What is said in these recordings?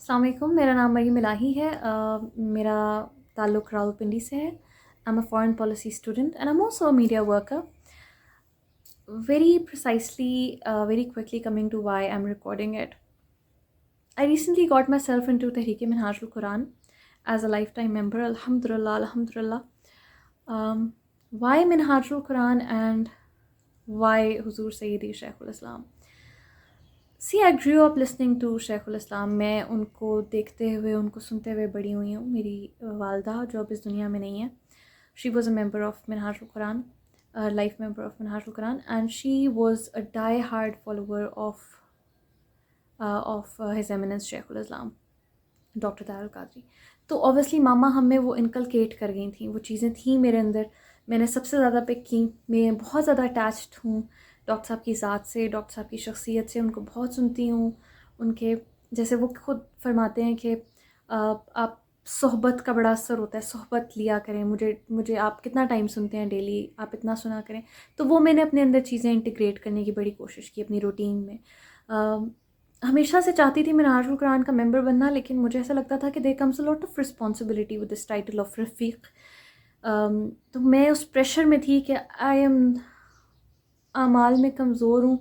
السلام علیکم، میرا نام مریم الہی ہے. میرا تعلق راولپنڈی سے ہے. I'm a foreign policy student and I'm also a media worker. Very precisely, very quickly coming to why I'm recording it. I recently got myself into Tehreek Minhaj al-Quran as a lifetime member. Alhamdulillah, alhamdulillah. Why Minhaj al-Quran and why Huzur Sayyidi Shaykhul Islam? I grew up listening to شیخ الاسلام. میں ان کو دیکھتے ہوئے ان کو سنتے ہوئے بڑی ہوئی ہوں. میری والدہ جو اب اس دنیا میں نہیں ہے, she was a member of Minhaj al-Quran, a life member of Minhaj al-Quran, and she was a die-hard follower of His Eminence شیخ الاسلام ڈاکٹر طاہر القادری. تو اوبیسلی ماما ہم میں وہ انکلکیٹ کر گئی تھیں, وہ چیزیں تھیں میرے اندر. میں نے سب سے زیادہ پک کی. میں بہت زیادہ اٹیچڈ ہوں ڈاکٹر صاحب کی ذات سے, ڈاکٹر صاحب کی شخصیت سے. ان کو بہت سنتی ہوں. ان کے جیسے وہ خود فرماتے ہیں کہ آپ صحبت کا بڑا اثر ہوتا ہے, صحبت لیا کریں. مجھے آپ کتنا ٹائم سنتے ہیں ڈیلی, آپ اتنا سنا کریں. تو وہ میں نے اپنے اندر چیزیں انٹیگریٹ کرنے کی بڑی کوشش کی اپنی روٹین میں. ہمیشہ سے چاہتی تھی منہاج القرآن کا ممبر بننا, لیکن مجھے ایسا لگتا تھا کہ there comes a lot of responsibility with this title of Rafiq. تو میں اس پریشر میں تھی کہ آئی ایم اعمال میں کمزور ہوں,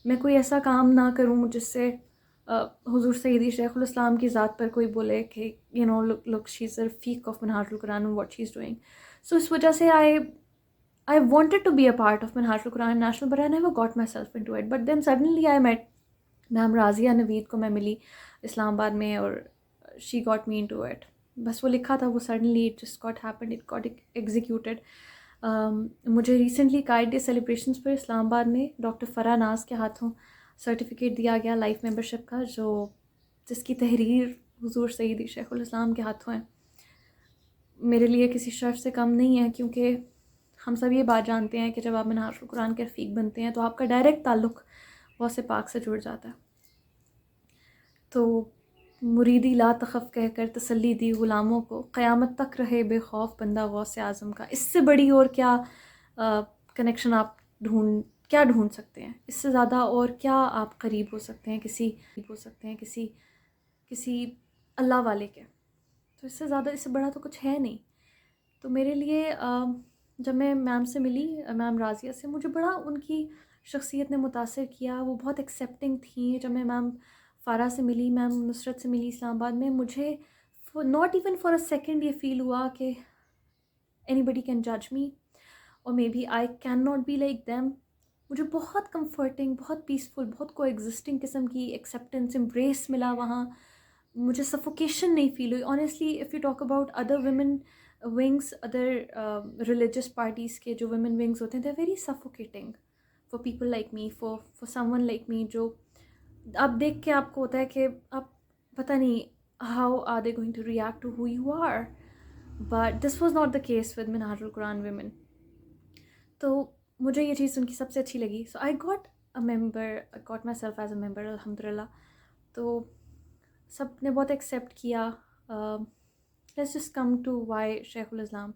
میں کوئی ایسا کام نہ کروں جس سے حضور سیدی شیخ الاسلام کی ذات پر کوئی بولے کہ look she is Rafiq of منہاج القرآن and what she is doing. So اس وجہ سے I wanted to be a part of منہاج القرآن national, but I never got myself into it. But then suddenly I met میم رازیہ نوید کو. میں ملی اسلام آباد میں اور she got me into it. بس وہ لکھا تھا, وہ suddenly it just got happened, it got executed. مجھے ریسنٹلی قائد ڈے سیلیبریشنز پر اسلام آباد میں ڈاکٹر فرح ناز کے ہاتھوں سرٹیفکیٹ دیا گیا لائف ممبرشپ کا, جس کی تحریر حضور سیدی شیخ الاسلام کے ہاتھوں ہے. میرے لیے کسی شرف سے کم نہیں ہے, کیونکہ ہم سب یہ بات جانتے ہیں کہ جب آپ منہاج القرآن کے رفیق بنتے ہیں تو آپ کا ڈائریکٹ تعلق غوث پاک سے جڑ جاتا ہے. تو مریدی لا تخف کہہ کر تسلی دی غلاموں کو, قیامت تک رہے بے خوف بندہ غوث اعظم کا. اس سے بڑی اور کیا کنیکشن آپ ڈھونڈ سکتے ہیں؟ اس سے زیادہ اور کیا آپ قریب ہو سکتے ہیں کسی اللہ والے کے؟ تو اس سے زیادہ, اس سے بڑا تو کچھ ہے نہیں. تو میرے لیے جب میں میم سے ملی, میم رازیہ سے, مجھے بڑا ان کی شخصیت نے متاثر کیا. وہ بہت ایکسیپٹنگ تھیں. جب میں میم فارا سے ملی, میم نصرت سے ملی اسلام آباد میں, مجھے not even for a second یہ فیل ہوا کہ اینی بڈی کین جج می اور may be I can not be like them. مجھے بہت کمفرٹنگ, بہت پیسفل, بہت کو ایگزسٹنگ قسم کی ایکسیپٹنس, امبریس ملا وہاں. مجھے سفوکیشن نہیں فیل ہوئی. Honestly if you talk about other women wings, other religious parties کے جو ویمن ونگس ہوتے ہیں, they are very suffocating for people like me, for someone like me. جو آپ دیکھ کے آپ کو ہوتا ہے کہ آپ پتہ نہیں how are they going to react to who you are, but this was not the case with Minhaj ul-Quran women. تو مجھے یہ چیز ان کی سب سے اچھی لگی. So I got a member, I got myself as a member الحمد للہ. تو سب نے بہت ایکسیپٹ کیا. Let's just come to why Shaikh ul-Islam.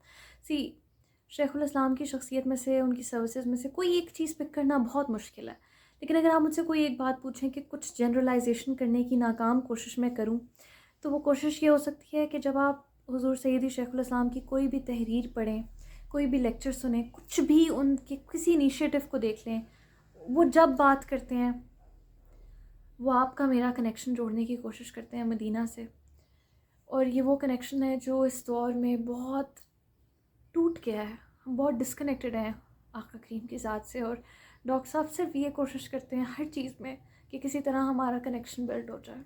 شیخ الاسلام کی شخصیت میں سے, ان کی سروسز میں سے کوئی ایک چیز پک کرنا بہت مشکل ہے. لیکن اگر آپ مجھ سے کوئی ایک بات پوچھیں کہ کچھ جنرلائزیشن کرنے کی ناکام کوشش میں کروں, تو وہ کوشش یہ ہو سکتی ہے کہ جب آپ حضور سیدی شیخ الاسلام کی کوئی بھی تحریر پڑھیں, کوئی بھی لیکچر سنیں, کچھ بھی ان کے کسی انیشیٹو کو دیکھ لیں, وہ جب بات کرتے ہیں وہ آپ کا میرا کنیکشن جوڑنے کی کوشش کرتے ہیں مدینہ سے. اور یہ وہ کنیکشن ہے جو اس دور میں بہت ٹوٹ گیا ہے. ہم بہت ڈسکنیکٹڈ ہیں آقا کریم کی ذات سے, اور ڈاکٹر صاحب صرف یہ کوشش کرتے ہیں ہر چیز میں کہ کسی طرح ہمارا کنیکشن بلڈ ہو جائے,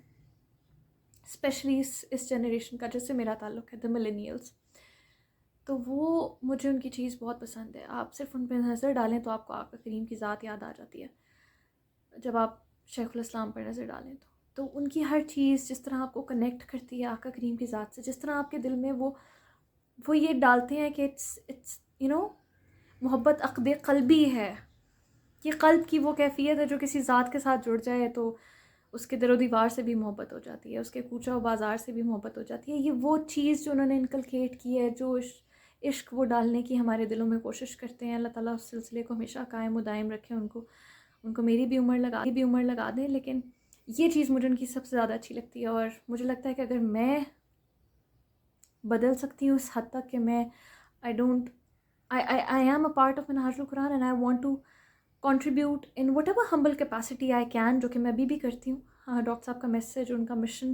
اسپیشلی اس جنریشن کا جس سے میرا تعلق ہے, دا ملینیلس. تو وہ مجھے ان کی چیز بہت پسند ہے. آپ صرف ان پہ نظر ڈالیں تو آپ کو آقا کریم کی ذات یاد آ جاتی ہے. جب آپ شیخ الاسلام پر نظر ڈالیں تو ان کی ہر چیز جس طرح آپ کو کنیکٹ کرتی ہے آقا کریم کی ذات سے, جس طرح آپ کے دل میں وہ یہ ڈالتے ہیں کہ اٹس محبت عقد قلبی ہے. یہ قلب کی وہ کیفیت ہے جو کسی ذات کے ساتھ جڑ جائے تو اس کے در و دیوار سے بھی محبت ہو جاتی ہے, اس کے کوچہ و بازار سے بھی محبت ہو جاتی ہے. یہ وہ چیز جو انہوں نے انکلکیٹ کی ہے, جو عشق وہ ڈالنے کی ہمارے دلوں میں کوشش کرتے ہیں. اللہ تعالیٰ اس سلسلے کو ہمیشہ قائم و دائم رکھے. ان کو میری بھی عمر لگا دیں. لیکن یہ چیز مجھے ان کی سب سے زیادہ اچھی لگتی ہے. اور مجھے لگتا ہے کہ اگر میں بدل سکتی ہوں اس حد تک کہ میں I am a part of Minhaj al-Quran and I want to contribute in whatever humble capacity I can, جو کہ میں ابھی بھی کرتی ہوں. ڈاکٹر صاحب کا میسیج، ان کا مشن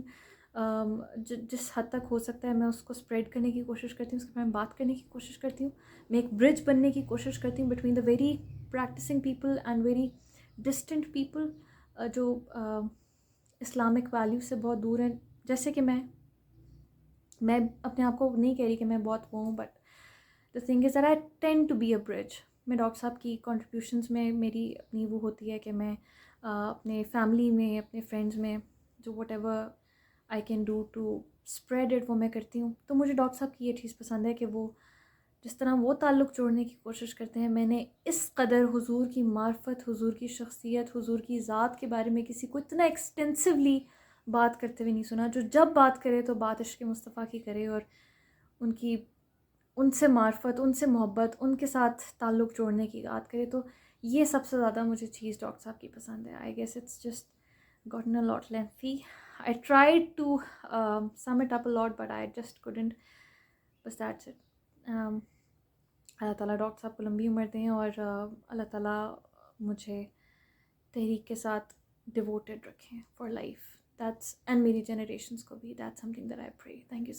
جس حد تک ہو سکتا ہے میں اس کو اسپریڈ کرنے کی کوشش کرتی ہوں، اس کے بارے میں بات کرنے کی کوشش کرتی ہوں. میں ایک برج بننے کی کوشش کرتی ہوں between the very practising people and very distant people جو اسلامک ویلیو سے بہت دور ہیں. جیسے کہ میں اپنے آپ کو نہیں کہہ رہی کہ میں بہت وہ ہوں، but the thing is that I tend to be a bridge. میں ڈاکٹر صاحب کی کنٹریبیوشنس میں میری اپنی وہ ہوتی ہے کہ میں اپنے فیملی میں، اپنے فرینڈز میں جو whatever I can do to spread it وہ میں کرتی ہوں. تو مجھے ڈاکٹر صاحب کی یہ چیز پسند ہے کہ وہ جس طرح وہ تعلق جوڑنے کی کوشش کرتے ہیں. میں نے اس قدر حضور کی معرفت، حضور کی شخصیت، حضور کی ذات کے بارے میں کسی کو اتنا ایکسٹینسولی بات کرتے ہوئے نہیں سنا. جو جب بات کرے تو بات عشق مصطفیٰ کی کرے اور ان سے معرفت، ان سے محبت، ان کے ساتھ تعلق جوڑنے کی بات کرے. تو یہ سب سے زیادہ مجھے چیز ڈاکٹر صاحب کی پسند ہے. I guess it's just gotten a lot lengthy. I tried to sum it up a lot but I just couldn't. بس that's it. اللہ تعالیٰ ڈاکٹر صاحب کو لمبی عمر دیں اور اللہ تعالیٰ مجھے تحریک کے ساتھ ڈیووٹیڈ رکھیں فار لائف. دیٹس اینڈ میری جنریشنس کو بھی. That's something that I pray. Thank you.